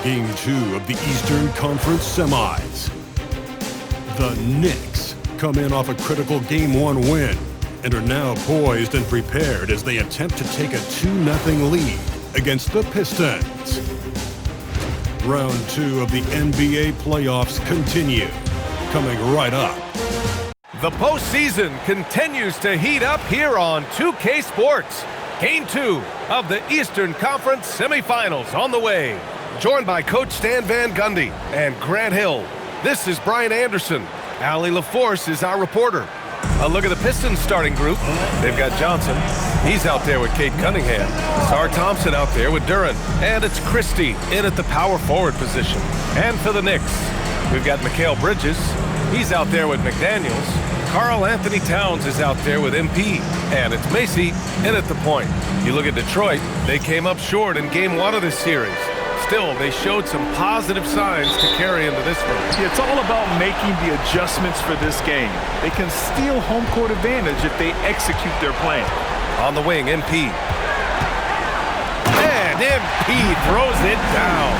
Game 2 of the Eastern Conference Semis. The Knicks come in off a critical Game 1 win and are now poised and prepared as they attempt to take a 2-0 lead against the Pistons. Round 2 of the NBA playoffs continue, coming right up. The postseason continues to heat up here on 2K Sports. Game 2 of the Eastern Conference Semifinals on the way. Joined by Coach Stan Van Gundy and Grant Hill. This is Brian Anderson. Allie LaForce is our reporter. A look at the Pistons starting group. They've got Johnson. He's out there with Cade Cunningham. Sar Thompson out there with Duren. And it's Christie in at the power forward position. And for the Knicks, we've got Mikal Bridges. He's out there with McDaniels. Karl Anthony Towns is out there with MP. And it's Macy in at the point. You look at Detroit, they came up short in Game 1 of this series. Still, they showed some positive signs to carry into this one. It's all about making the adjustments for this game. They can steal home court advantage if they execute their plan. On the wing, MP. And MP throws it down.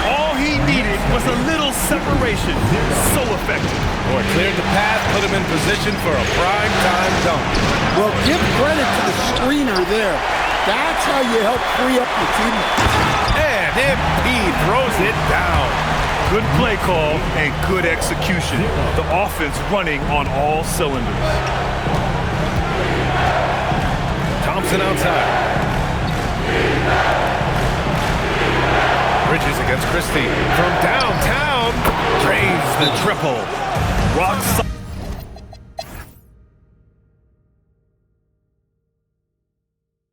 All he needed was a little separation. So effective. Boy, cleared the path, put him in position for a prime-time dunk. Well, give credit to the screener there. That's how you help free up your team. And MP throws it down. Good play call and good execution. The offense running on all cylinders. Thompson outside. Bridges against Christie. From downtown, drains the triple. Rock solid.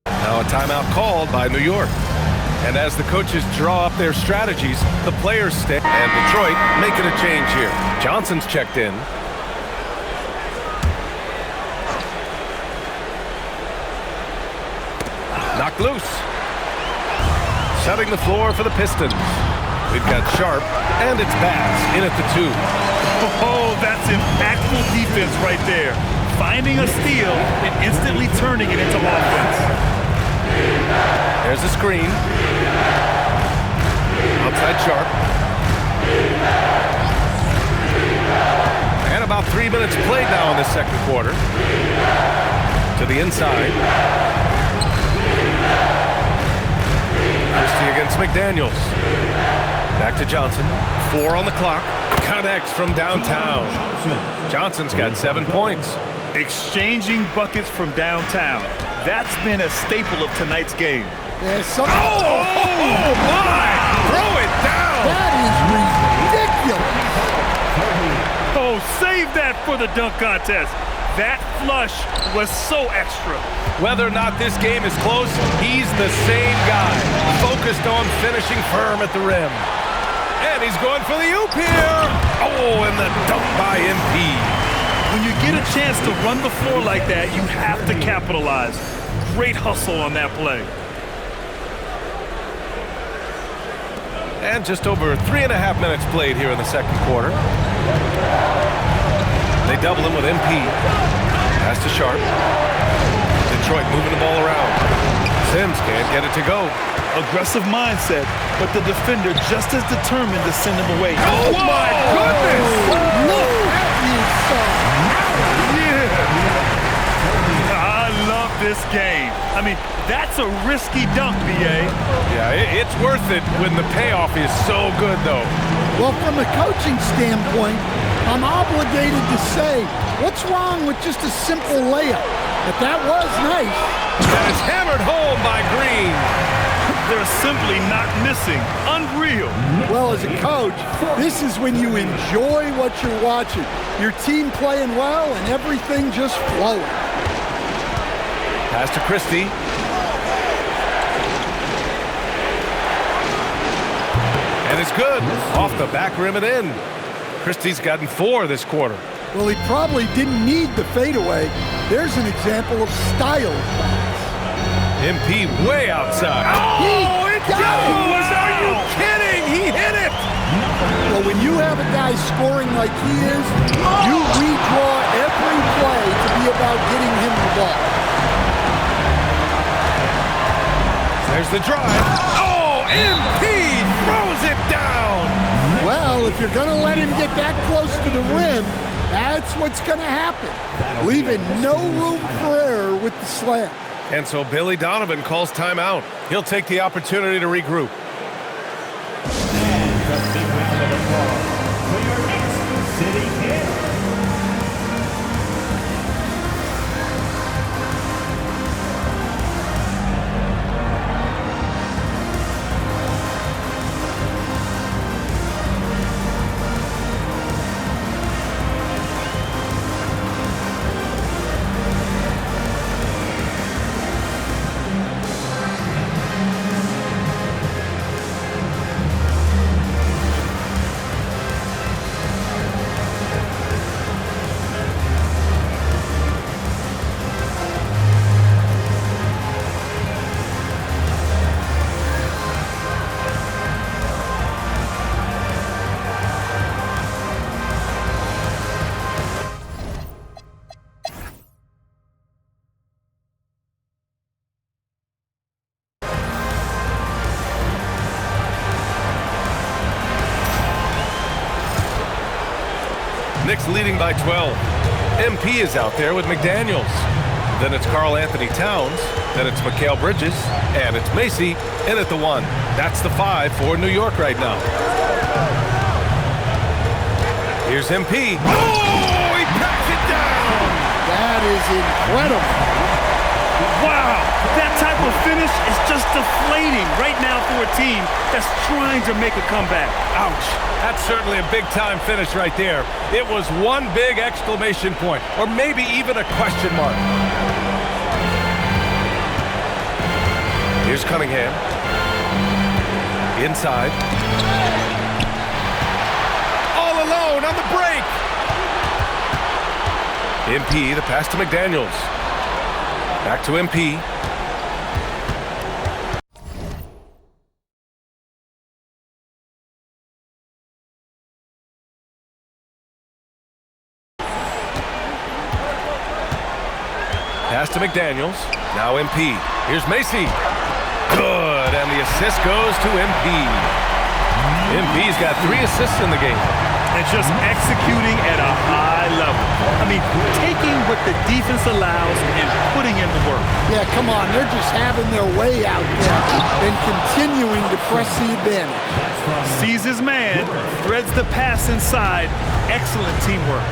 Now a timeout called by New York. And as the coaches draw up their strategies, the players stay. And Detroit making a change here. Johnson's checked in. Knocked loose. Setting the floor for the Pistons. We've got Sharp, and it's Bass in at the 2. Oh, that's impactful defense right there. Finding a steal and instantly turning it into offense. There's a screen. Outside Sharp. And about 3 minutes played now in the second quarter. To the inside. Christie against McDaniels. Back to Johnson. 4 on the clock. Connects from downtown. Johnson's got 7 points. Exchanging buckets from downtown. That's been a staple of tonight's game. Oh, my! Throw it down! That is ridiculous. Oh, save that for the dunk contest. That flush was so extra. Whether or not this game is close, he's the same guy. Focused on finishing firm at the rim. And he's going for the oop here. Oh, and the dunk by MP. When you get a chance to run the floor like that, you have to capitalize. Great hustle on that play. And just over 3.5 minutes played here in the second quarter. They double him with MP. Pass to Sharp. Detroit moving the ball around. Sims can't get it to go. Aggressive mindset, but the defender just as determined to send him away. Oh, my goodness! Look at you, son. I love this game. I mean, that's a risky dunk, B.A. Yeah, it's worth it when the payoff is so good, though. Well, from a coaching standpoint, I'm obligated to say, what's wrong with just a simple layup? But that was nice. And it's hammered home by Green. They're simply not missing. Unreal. Well, as a coach, this is when you enjoy what you're watching. Your team playing well and everything just flowing. Pass to Christie. And it's good. Off the back rim and in. Christie's gotten 4 this quarter. Well, he probably didn't need the fadeaway. There's an example of style. MP way outside. Oh, it goes! Are you kidding? He hit it! Well, when you have a guy scoring like he is, you redraw every play to be about getting him the ball. There's the drive. Oh, MP throws it down. Well, if you're going to let him get that close to the rim, that's what's going to happen. Leaving no room for error with the slam. And so Billy Donovan calls timeout. He'll take the opportunity to regroup. Knicks leading by 12. MP is out there with McDaniels. Then it's Karl Anthony Towns. Then it's Mikal Bridges. And it's Macy in at the 1. That's the 5 for New York right now. Here's MP. Oh, he packs it down! That is incredible. Wow, that type of finish is just deflating right now for a team that's trying to make a comeback. Ouch. That's certainly a big-time finish right there. It was one big exclamation point, or maybe even a question mark. Here's Cunningham. Inside. All alone on the break. MP, the pass to McDaniels. Back to MP. Pass to McDaniels. Now MP. Here's Macy. Good, and the assist goes to MP. MP's got 3 assists in the game. And just executing at a high level. I mean, taking what the defense allows and putting in the work. Yeah, come on. They're just having their way out there and continuing to press the advantage. Sees his man, threads the pass inside. Excellent teamwork.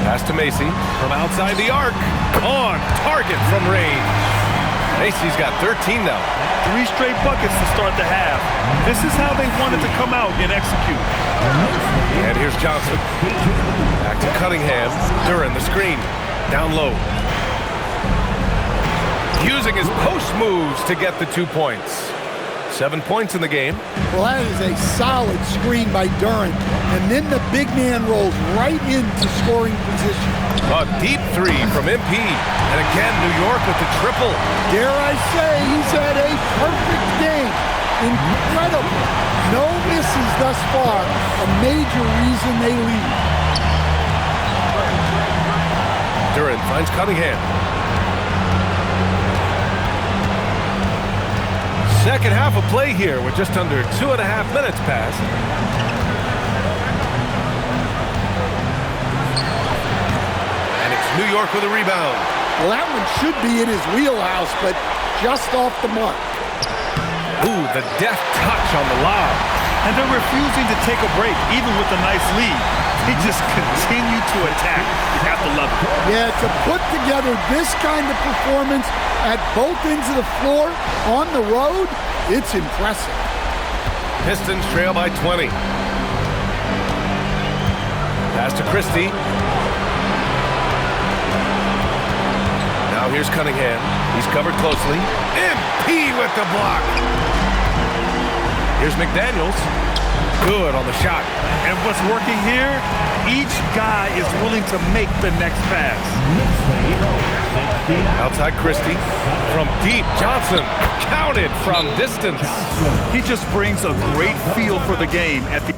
Pass to Macy from outside the arc. On target from range. Macy's got 13 now. 3 straight buckets to start the half. This is how they wanted to come out and execute. And here's Johnson. Back to Cunningham. Duren, the screen. Down low. Using his post moves to get the 2 points. 7 points in the game. Well, that is a solid screen by Duren. And then the big man rolls right into scoring position. A deep 3 from MP. And again, New York with the triple. Dare I say, he's had a perfect game. Incredible. No misses thus far. A major reason they lead. Duren finds Cunningham. Second half of play here with just under 2.5 minutes passed. And it's New York with a rebound. Well, that one should be in his wheelhouse, but just off the mark. Ooh, the deft touch on the lob. And they're refusing to take a break, even with a nice lead. They just continue to attack. You have to love it. Yeah, to put together this kind of performance at both ends of the floor on the road, it's impressive. Pistons trail by 20. Pass to Christie. Now here's Cunningham. He's covered closely. MP with the block. Here's McDaniels. Good on the shot. And what's working here, each guy is willing to make the next pass. Outside Christie. From deep, Johnson counted from distance. He just brings a great feel for the game at the